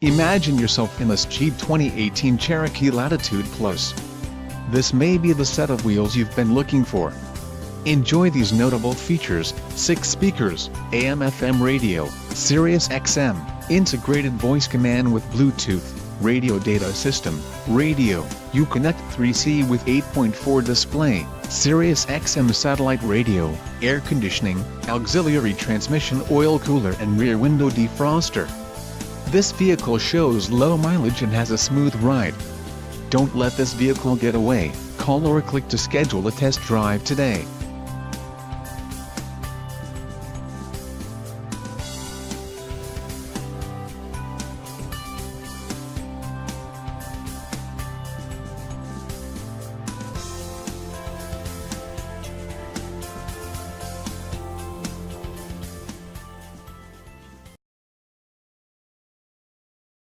Imagine yourself in this cheap 2018 Cherokee Latitude Plus. This may be the set of wheels you've been looking for. Enjoy these notable features: 6 speakers, AM/FM radio, Sirius XM, integrated voice command with Bluetooth, radio data system, radio, Uconnect 3C with 8.4 display, Sirius XM satellite radio, air conditioning, auxiliary transmission, oil cooler and rear window defroster. This vehicle shows low mileage and has a smooth ride. Don't let this vehicle get away. Call or click to schedule a test drive today.